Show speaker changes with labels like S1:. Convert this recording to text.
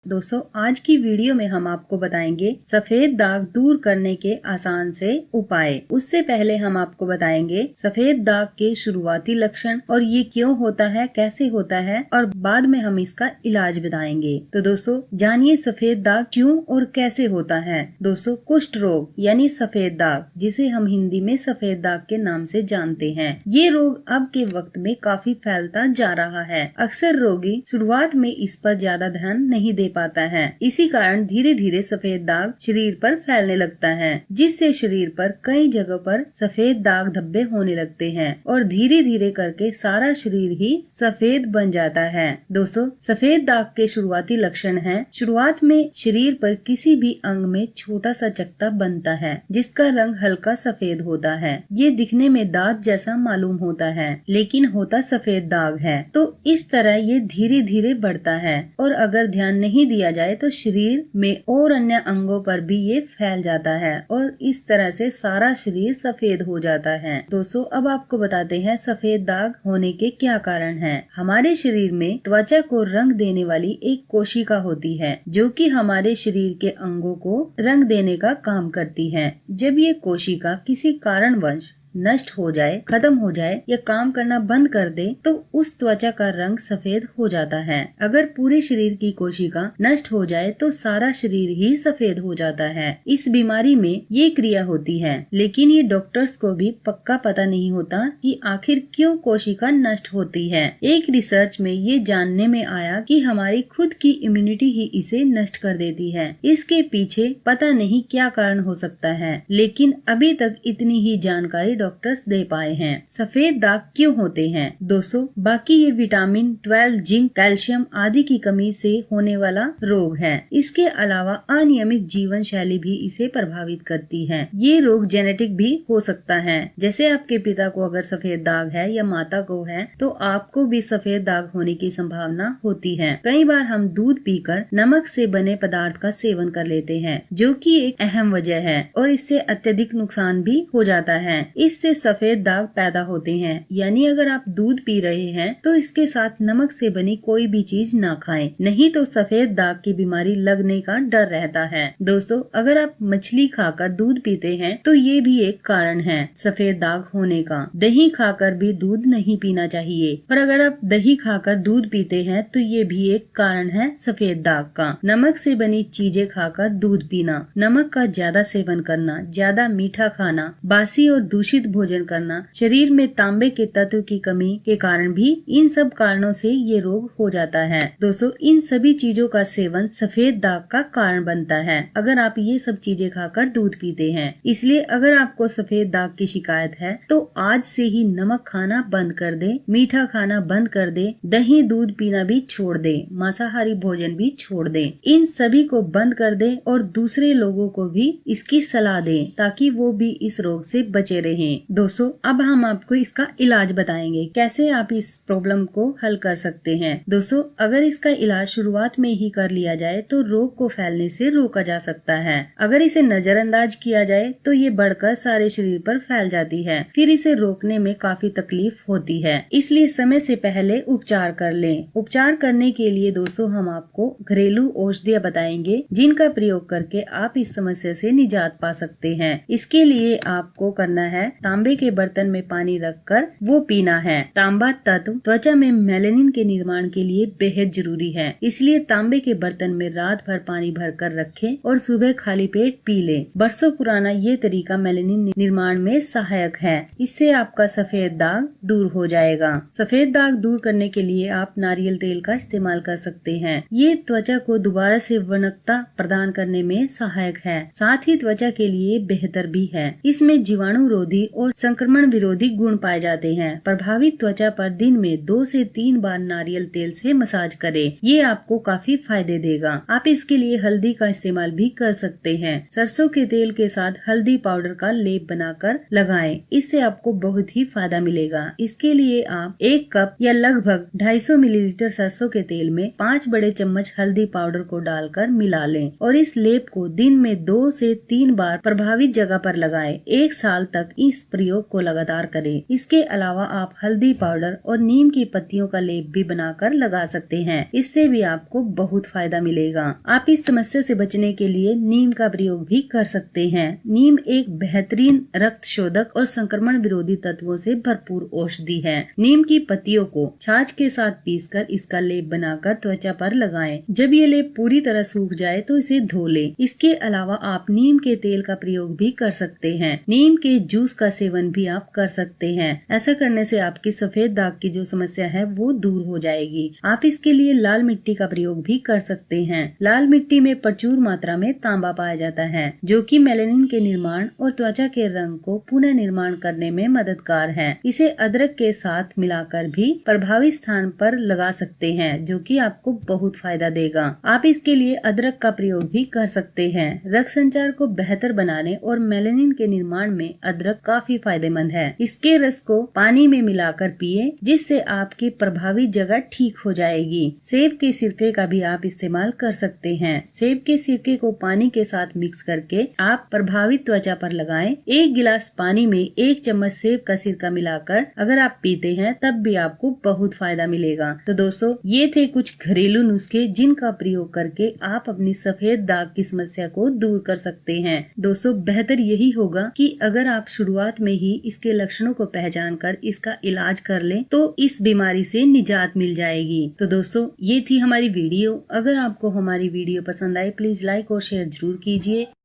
S1: दोस्तों आज की वीडियो में हम आपको बताएंगे सफेद दाग दूर करने के आसान से उपाय। उससे पहले हम आपको बताएंगे सफेद दाग के शुरुआती लक्षण और ये क्यों होता है, कैसे होता है और बाद में हम इसका इलाज बताएंगे। तो दोस्तों जानिए सफेद दाग क्यों और कैसे होता है। दोस्तों कुष्ठ रोग यानी सफेद दाग, जिसे हम हिंदी में सफेद दाग के नाम से जानते हैं, ये रोग अब के वक्त में काफी फैलता जा रहा है। अक्सर रोगी शुरुआत में इस पर ज्यादा ध्यान नहीं दे पाता है। इसी कारण धीरे धीरे सफेद दाग शरीर पर फैलने लगता है, जिससे शरीर पर कई जगहों पर सफेद दाग धब्बे होने लगते हैं और धीरे धीरे करके सारा शरीर ही सफेद बन जाता है। दोस्तों सफेद दाग के शुरुआती लक्षण हैं। शुरुआत में शरीर पर किसी भी अंग में छोटा सा चकत्ता बनता है, जिसका रंग हल्का सफेद होता है। ये दिखने में दांत जैसा मालूम होता है, लेकिन होता सफेद दाग है। तो इस तरह ये धीरे धीरे बढ़ता है और अगर ध्यान नहीं दिया जाए तो शरीर में और अन्य अंगों पर भी ये फैल जाता है और इस तरह से सारा शरीर सफेद हो जाता है। दोस्तों अब आपको बताते हैं सफेद दाग होने के क्या कारण हैं। हमारे शरीर में त्वचा को रंग देने वाली एक कोशिका होती है, जो कि हमारे शरीर के अंगों को रंग देने का काम करती है। जब ये कोशिका किसी कारणवश नष्ट हो जाए, खत्म हो जाए या काम करना बंद कर दे तो उस त्वचा का रंग सफेद हो जाता है। अगर पूरे शरीर की कोशिका नष्ट हो जाए तो सारा शरीर ही सफेद हो जाता है। इस बीमारी में ये क्रिया होती है, लेकिन ये डॉक्टर्स को भी पक्का पता नहीं होता कि आखिर क्यों कोशिका नष्ट होती है। एक रिसर्च में ये जानने में आया कि हमारी खुद की इम्यूनिटी ही इसे नष्ट कर देती है। इसके पीछे पता नहीं क्या कारण हो सकता है, लेकिन अभी तक इतनी ही जानकारी डॉक्टर्स दे पाए हैं। सफेद दाग क्यों होते हैं? दोस्तों बाकी ये विटामिन 12, जिंक, कैल्शियम आदि की कमी से होने वाला रोग है। इसके अलावा अनियमित जीवन शैली भी इसे प्रभावित करती है। ये रोग जेनेटिक भी हो सकता है। जैसे आपके पिता को अगर सफेद दाग है या माता को है तो आपको भी सफेद दाग होने की संभावना होती है। कई बार हम दूध पीकर नमक से बने पदार्थ का सेवन कर लेते हैं, जो कि एक अहम वजह है और इससे अत्यधिक नुकसान भी हो जाता है। इससे सफेद दाग पैदा होते हैं। यानी अगर आप दूध पी रहे हैं तो इसके साथ नमक से बनी कोई भी चीज ना खाएं, नहीं तो सफेद दाग की बीमारी लगने का डर रहता है। दोस्तों अगर आप मछली खाकर दूध पीते हैं तो ये भी एक कारण है सफेद दाग होने का। दही खाकर भी दूध नहीं पीना चाहिए, और अगर आप दही खाकर दूध पीते हैं तो ये भी एक कारण है सफेद दाग का। नमक से बनी चीजें खाकर दूध पीना, नमक का ज्यादा सेवन करना, ज्यादा मीठा खाना, बासी और दूषित भोजन करना, शरीर में तांबे के तत्व की कमी के कारण भी, इन सब कारणों से ये रोग हो जाता है। दोस्तों इन सभी चीजों का सेवन सफेद दाग का कारण बनता है, अगर आप ये सब चीजें खाकर दूध पीते हैं। इसलिए अगर आपको सफेद दाग की शिकायत है तो आज से ही नमक खाना बंद कर दे, मीठा खाना बंद कर दे, दही दूध पीना भी छोड़ दे, मांसाहारी भोजन भी छोड़ दे। इन सभी को बंद कर दे और दूसरे लोगों को भी इसकी सलाह दे, ताकि वो भी इस रोग से बचे रहें। दोस्तों अब हम आपको इसका इलाज बताएंगे, कैसे आप इस प्रॉब्लम को हल कर सकते हैं। दोस्तों अगर इसका इलाज शुरुआत में ही कर लिया जाए तो रोग को फैलने से रोका जा सकता है। अगर इसे नजरअंदाज किया जाए तो ये बढ़कर सारे शरीर पर फैल जाती है, फिर इसे रोकने में काफी तकलीफ होती है। इसलिए समय से पहले उपचार कर लें। उपचार करने के लिए दोस्तों हम आपको घरेलू औषधियाँ बताएंगे, जिनका प्रयोग करके आप इस समस्या से निजात पा सकते हैं। इसके लिए आपको करना है तांबे के बर्तन में पानी रखकर वो पीना है। तांबा तत्व त्वचा में मेलानिन के निर्माण के लिए बेहद जरूरी है, इसलिए तांबे के बर्तन में रात भर पानी भरकर रखें और सुबह खाली पेट पी लें। बरसों पुराना ये तरीका मेलानिन निर्माण में सहायक है। इससे आपका सफेद दाग दूर हो जाएगा। सफेद दाग दूर करने के लिए आप नारियल तेल का इस्तेमाल कर सकते हैं। ये त्वचा को दोबारा से वर्णकता प्रदान करने में सहायक है, साथ ही त्वचा के लिए बेहतर भी है। इसमें जीवाणु रोधी और संक्रमण विरोधी गुण पाए जाते हैं। प्रभावित त्वचा पर दिन में 2 से 3 बार नारियल तेल से मसाज करें। ये आपको काफी फायदे देगा। आप इसके लिए हल्दी का इस्तेमाल भी कर सकते हैं। सरसों के तेल के साथ हल्दी पाउडर का लेप बनाकर लगाएं। इससे आपको बहुत ही फायदा मिलेगा। इसके लिए आप 1 कप या लगभग 250 मिलीलीटर सरसों के तेल में 5 बड़े चम्मच हल्दी पाउडर को डालकर मिला लें और इस लेप को दिन में 2 से 3 बार प्रभावित जगह पर लगाएं। 1 साल तक इस इस प्रयोग को लगातार करें। इसके अलावा आप हल्दी पाउडर और नीम की पत्तियों का लेप भी बनाकर लगा सकते हैं। इससे भी आपको बहुत फायदा मिलेगा। आप इस समस्या से बचने के लिए नीम का प्रयोग भी कर सकते हैं। नीम एक बेहतरीन रक्त शोधक और संक्रमण विरोधी तत्वों से भरपूर औषधि है। नीम की पत्तियों को छाछ के साथ पीसकर इसका लेप बनाकर त्वचा पर लगाएं। जब ये लेप पूरी तरह सूख जाए तो इसे धो लें। इसके अलावा आप नीम के तेल का प्रयोग भी कर सकते हैं। नीम के जूस का सेवन भी आप कर सकते हैं। ऐसा करने से आपकी सफेद दाग की जो समस्या है वो दूर हो जाएगी। आप इसके लिए लाल मिट्टी का प्रयोग भी कर सकते हैं। लाल मिट्टी में प्रचुर मात्रा में तांबा पाया जाता है, जो कि मेलानिन के निर्माण और त्वचा के रंग को पुनः निर्माण करने में मददगार है। इसे अदरक के साथ मिलाकर भी प्रभावी स्थान पर लगा सकते हैं, जो कि आपको बहुत फायदा देगा। आप इसके लिए अदरक का प्रयोग भी कर सकते हैं। रक्त संचार को बेहतर बनाने और मेलानिन के निर्माण में अदरक काफी फायदेमंद है। इसके रस को पानी में मिलाकर पिए, जिससे आपकी प्रभावित जगह ठीक हो जाएगी। सेब के सिरके का भी आप इस्तेमाल कर सकते हैं। सेब के सिरके को पानी के साथ मिक्स करके आप प्रभावित त्वचा पर लगाएं। 1 गिलास पानी में 1 चम्मच सेब का सिरका मिलाकर अगर आप पीते हैं तब भी आपको बहुत फायदा मिलेगा। तो दोस्तों, ये थे कुछ घरेलू नुस्खे जिनका प्रयोग करके आप अपनी सफेद दाग की समस्या को दूर कर सकते हैं। दोस्तों, बेहतर यही होगा कि अगर आप शुरुआत में ही इसके लक्षणों को पहचान कर इसका इलाज कर लें तो इस बीमारी से निजात मिल जाएगी। तो दोस्तों, ये थी हमारी वीडियो। अगर आपको हमारी वीडियो पसंद आए प्लीज लाइक और शेयर जरूर कीजिए।